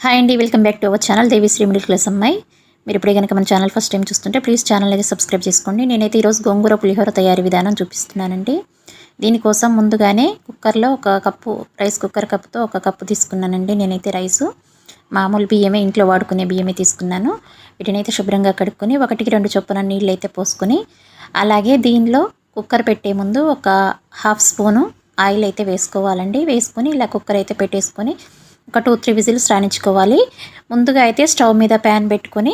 Hi అండి, welcome back to our channel Devishri middle class అమ్మాయి. మీరు ఇప్పుడే కనుక మన ఛానల్ ఫస్ట్ టైం చూస్తుంటే ప్లీజ్ ఛానల్ అయితే సబ్స్క్రైబ్ చేసుకోండి. నేనైతే ఈరోజు గోంగూర పులిహోర తయారీ విధానం చూపిస్తున్నానండి. దీనికోసం ముందుగానే కుక్కర్లో ఒక కప్పు రైస్ కుక్కర్ కప్పుతో ఒక కప్పు తీసుకున్నానండి. నేనైతే రైసు మామూలు బియ్యమే, ఇంట్లో వాడుకునే బియ్యమే తీసుకున్నాను. వీటినైతే శుభ్రంగా కడుక్కొని 1-2 చొప్పున నీళ్ళు అయితే పోసుకొని, అలాగే దీనిలో కుక్కర్ పెట్టే ముందు ఒక హాఫ్ స్పూను ఆయిల్ అయితే వేసుకోవాలండి. వేసుకొని ఇలా కుక్కర్ అయితే పెట్టేసుకొని ఒక 2-3 విజిల్స్ రాణించుకోవాలి. ముందుగా అయితే స్టవ్ మీద ప్యాన్ పెట్టుకొని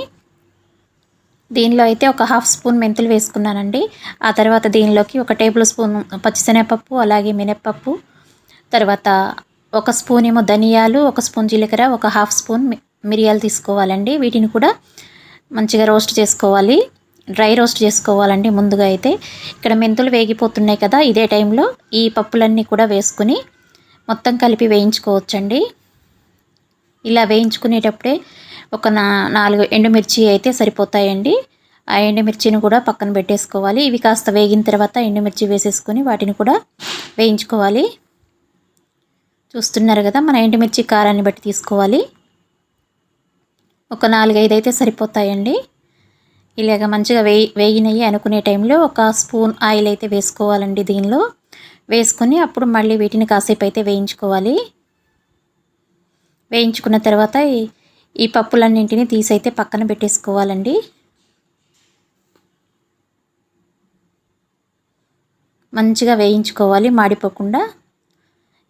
దీనిలో అయితే ఒక హాఫ్ స్పూన్ మెంతులు వేసుకున్నానండి. ఆ తర్వాత దీనిలోకి ఒక టేబుల్ స్పూన్ పచ్చిశనగపప్పు, అలాగే మినప్పప్పు, తర్వాత ఒక స్పూన్ ఏమో ధనియాలు, ఒక స్పూన్ జీలకర్ర, ఒక హాఫ్ స్పూన్ మిరియాలు తీసుకోవాలండి. వీటిని కూడా మంచిగా రోస్ట్ చేసుకోవాలి, డ్రై రోస్ట్ చేసుకోవాలండి. ముందుగా అయితే ఇక్కడ మెంతులు వేగిపోతున్నాయి కదా, ఇదే టైంలో ఈ పప్పులన్నీ కూడా వేసుకుని మొత్తం కలిపి వేయించుకోవచ్చండి. ఇలా వేయించుకునేటప్పుడే ఒక 4 ఎండుమిర్చి అయితే సరిపోతాయండి. ఆ ఎండుమిర్చిని కూడా పక్కన పెట్టేసుకోవాలి. ఇవి కాస్త వేగిన తర్వాత ఎండుమిర్చి వేసేసుకొని వాటిని కూడా వేయించుకోవాలి. చూస్తున్నారు కదా, మన ఎండుమిర్చి కారాన్ని బట్టి తీసుకోవాలి. ఒక 4-5 అయితే సరిపోతాయండి. ఇలాగ మంచిగా వేగినవి అనుకునే టైంలో ఒక స్పూన్ ఆయిల్ అయితే వేసుకోవాలండి. దీనిలో వేసుకొని అప్పుడు మళ్ళీ వీటిని కాసేపు అయితే వేయించుకోవాలి. వేయించుకున్న తర్వాత ఈ పప్పులన్నింటినీ తీసి అయితే పక్కన పెట్టేసుకోవాలండి. మంచిగా వేయించుకోవాలి, మాడిపోకుండా.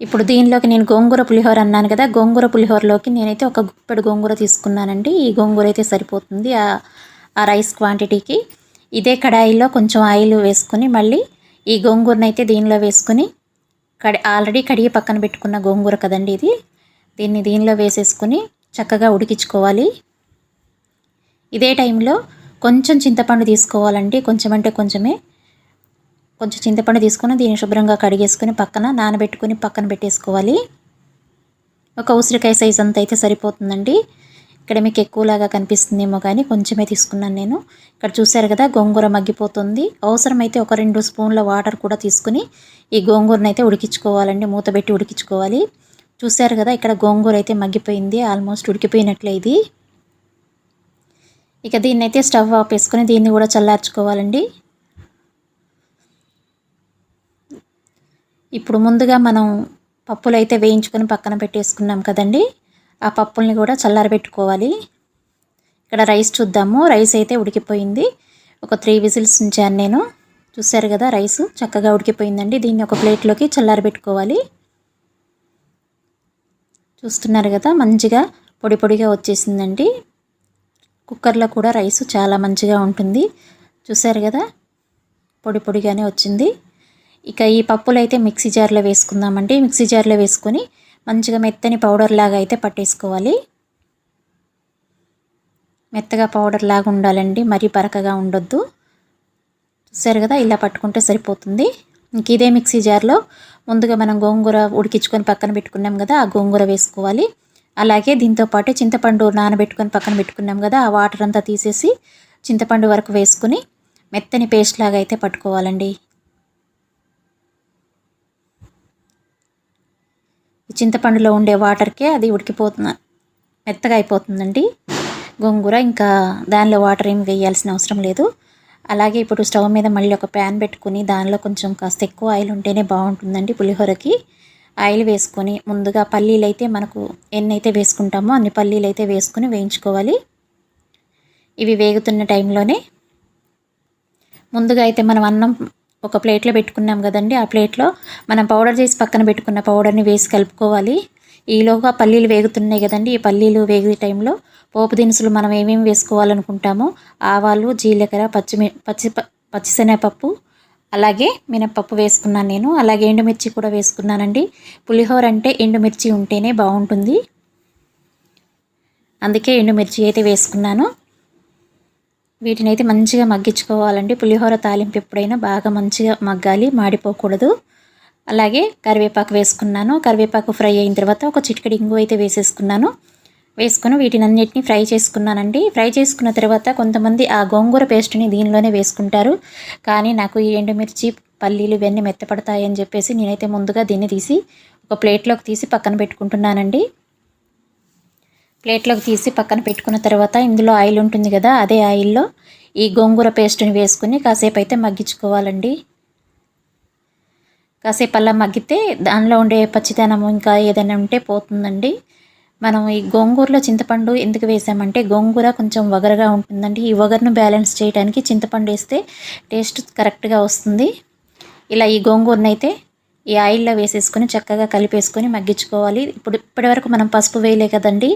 ఇప్పుడు దీనిలోకి నేను గోంగూర పులిహోర అన్నాను కదా, గోంగూర పులిహోరలోకి నేనైతే ఒక గుప్పెడు గోంగూర తీసుకున్నానండి. ఈ గోంగూర అయితే సరిపోతుంది ఆ రైస్ క్వాంటిటీకి. ఇదే కడాయిలో కొంచెం ఆయిల్ వేసుకొని మళ్ళీ ఈ గోంగూరను అయితే దీనిలో వేసుకొని ఆల్రెడీ కడిగి పక్కన పెట్టుకున్న గోంగూర కదండి ఇది. దీనిలో వేసేసుకొని చక్కగా ఉడికించుకోవాలి. ఇదే టైంలో కొంచెం చింతపండు తీసుకోవాలండి. కొంచెం అంటే కొంచెం చింతపండు తీసుకొని దీన్ని శుభ్రంగా కడిగేసుకొని నానబెట్టుకొని పక్కన పెట్టేసుకోవాలి. ఒక ఉసిరికాయ సైజ్ అంత అయితే సరిపోతుందండి. ఇక్కడ మీకు ఎక్కువలాగా కనిపిస్తుందేమో కానీ కొంచెమే తీసుకున్నాను నేను. ఇక్కడ చూశారు కదా, గోంగూర మగ్గిపోతుంది. అవసరమైతే ఒక 2 స్పూన్ల వాటర్ కూడా తీసుకుని ఈ గోంగూరను అయితే ఉడికించుకోవాలండి. మూత పెట్టి ఉడికించుకోవాలి. చూశారు కదా, ఇక్కడ గోంగూర అయితే మగ్గిపోయింది, ఆల్మోస్ట్ ఉడికిపోయినట్లే ఇది. ఇక దీన్ని అయితే స్టవ్ ఆఫ్ వేసుకొని దీన్ని కూడా చల్లార్చుకోవాలండి. ఇప్పుడు ముందుగా మనం పప్పులు అయితే వేయించుకొని పక్కన పెట్టేసుకున్నాం కదండి, ఆ పప్పుల్ని కూడా చల్లారబెట్టుకోవాలి. ఇక్కడ రైస్ చూద్దాము. రైస్ అయితే ఉడికిపోయింది. ఒక 3 విజిల్స్ ఉంచాను నేను. చూశారు కదా, రైస్ చక్కగా ఉడికిపోయిందండి. దీన్ని ఒక ప్లేట్లోకి చల్లారబెట్టుకోవాలి. చూస్తున్నారు కదా, మంచిగా పొడి పొడిగా వచ్చేసిందండి. కుక్కర్లో కూడా రైసు చాలా మంచిగా ఉంటుంది. చూశారు కదా, పొడి పొడిగానే వచ్చింది. ఇక ఈ పప్పులు అయితే మిక్సీ జార్లో వేసుకుందామండి. మిక్సీ జార్లో వేసుకొని మంచిగా మెత్తని పౌడర్ లాగా అయితే పట్టేసుకోవాలి. మెత్తగా పౌడర్ లాగా ఉండాలండి, మరీ బరకగా ఉండొద్దు. చూశారు కదా, ఇలా పట్టుకుంటే సరిపోతుంది. ఇంక ఇదే మిక్సీ జార్లో ముందుగా మనం గోంగూర ఉడికించుకొని పక్కన పెట్టుకున్నాం కదా, ఆ గోంగూర వేసుకోవాలి. అలాగే దీంతోపాటు చింతపండు నానబెట్టుకొని పక్కన పెట్టుకున్నాం కదా, ఆ వాటర్ అంతా తీసేసి చింతపండు వరకు వేసుకొని మెత్తని పేస్ట్ లాగా అయితే పట్టుకోవాలండి. ఈ చింతపండులో ఉండే వాటర్కే అది మెత్తగా అయిపోతుందండి గోంగూర. ఇంకా దానిలో వాటర్ ఏమి వేయాల్సిన అవసరం లేదు. అలాగే ఇప్పుడు స్టవ్ మీద మళ్ళీ ఒక ప్యాన్ పెట్టుకుని దానిలో కొంచెం కాస్త ఎక్కువ ఆయిల్ ఉంటేనే బాగుంటుందండి పులిహోరకి. ఆయిల్ వేసుకొని ముందుగా పల్లీలు అయితే మనకు ఎన్నైతే వేసుకుంటామో అన్ని పల్లీలు అయితే వేసుకొని వేయించుకోవాలి. ఇవి వేగుతున్న టైంలోనే ముందుగా అయితే మనం అన్నం ఒక ప్లేట్లో పెట్టుకున్నాం కదండి, ఆ ప్లేట్లో మనం పౌడర్ చేసి పక్కన పెట్టుకున్న పౌడర్ని వేసి కలుపుకోవాలి. ఈలోగా పల్లీలు వేగుతున్నాయి కదండి, ఈ పల్లీలు వేగే టైంలో పోపు దినుసులు మనం ఏమేమి వేసుకోవాలనుకుంటామో ఆవాలు, జీలకర్ర, పచ్చిశనగపప్పు, అలాగే మినప్పప్పు వేసుకున్నాను నేను. అలాగే ఎండుమిర్చి కూడా వేసుకున్నానండి. పులిహోర అంటే ఎండుమిర్చి ఉంటేనే బాగుంటుంది, అందుకే ఎండుమిర్చి అయితే వేసుకున్నాను. వీటిని అయితే మంచిగా మగ్గించుకోవాలండి. పులిహోర తాలింపు ఎప్పుడైనా బాగా మంచిగా మగ్గాలి, మాడిపోకూడదు. అలాగే కరివేపాకు వేసుకున్నాను. కరివేపాకు ఫ్రై అయిన తర్వాత ఒక చిటికెడు ఇంగు అయితే వేసేసుకున్నాను. వేసుకొని వీటినన్నిటిని ఫ్రై చేసుకున్నానండి. ఫ్రై చేసుకున్న తర్వాత కొంతమంది ఆ గోంగూర పేస్ట్ని దీనిలోనే వేసుకుంటారు, కానీ నాకు ఈ ఎండుమిర్చి, పల్లీలు ఇవన్నీ మెత్తపడతాయని చెప్పేసి నేనైతే ముందుగా దీన్ని తీసి ఒక ప్లేట్లోకి తీసి పక్కన పెట్టుకుంటున్నానండి. ప్లేట్లోకి తీసి పక్కన పెట్టుకున్న తర్వాత ఇందులో ఆయిల్ ఉంటుంది కదా, అదే ఆయిల్లో ఈ గోంగూర పేస్ట్ని వేసుకుని కాసేపు అయితే మగ్గించుకోవాలండి. కాసేపు అలా మగ్గితే దానిలో ఉండే పచ్చిదనము ఇంకా ఏదైనా ఉంటే పోతుందండి. మనం ఈ గోంగూరలో చింతపండు ఎందుకు వేసామంటే గోంగూర కొంచెం వగరగా ఉంటుందండి. ఈ వగరును బ్యాలెన్స్ చేయడానికి చింతపండు వేస్తే టేస్ట్ కరెక్ట్గా వస్తుంది. ఇలా ఈ గోంగూరనైతే ఈ ఆయిల్లో వేసేసుకొని చక్కగా కలిపేసుకొని మగ్గించుకోవాలి. ఇప్పటివరకు మనం పసుపు వేయలే కదండి,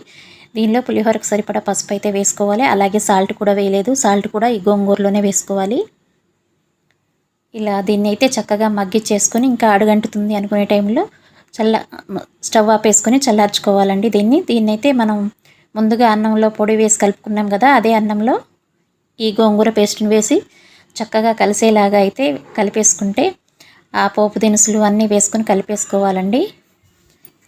దీనిలో పులిహోరకు సరిపడా పసుపు అయితే వేసుకోవాలి. అలాగే సాల్ట్ కూడా వేయలేదు, సాల్ట్ కూడా ఈ గోంగూరలోనే వేసుకోవాలి. ఇలా దీన్ని అయితే చక్కగా మగ్గిచ్చేసుకొని ఇంకా అడుగంటుతుంది అనుకునే టైంలో స్టవ్ ఆపేసుకొని చల్లార్చుకోవాలండి. దీన్నైతే మనం ముందుగా అన్నంలో పొడి వేసి కలుపుకున్నాం కదా, అదే అన్నంలో ఈ గోంగూర పేస్ట్ని వేసి చక్కగా కలిసేలాగా అయితే కలిపేసుకుంటే ఆ పోపు దినుసులు అన్నీ వేసుకొని కలిపేసుకోవాలండి.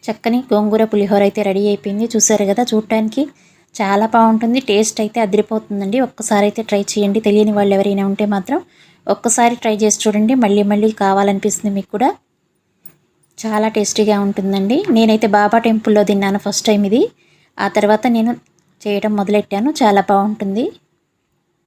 చక్కని గోంగూర పులిహోర అయితే రెడీ అయిపోయింది. చూసారు కదా, చూడటానికి చాలా బాగుంటుంది, టేస్ట్ అయితే అదిరిపోతుందండి. ఒక్కసారి అయితే ట్రై చేయండి. తెలియని వాళ్ళు ఎవరైనా ఉంటే మాత్రం ఒక్కసారి ట్రై చేసి చూడండి, మళ్ళీ మళ్ళీ కావాలనిపిస్తుంది మీకు కూడా. చాలా టేస్టీగా ఉంటుందండి. నేనైతే బాబా టెంపుల్లో తిన్నాను ఫస్ట్ టైం ఇది. ఆ తర్వాత నేను చేయడం మొదలెట్టాను. చాలా బాగుంటుంది.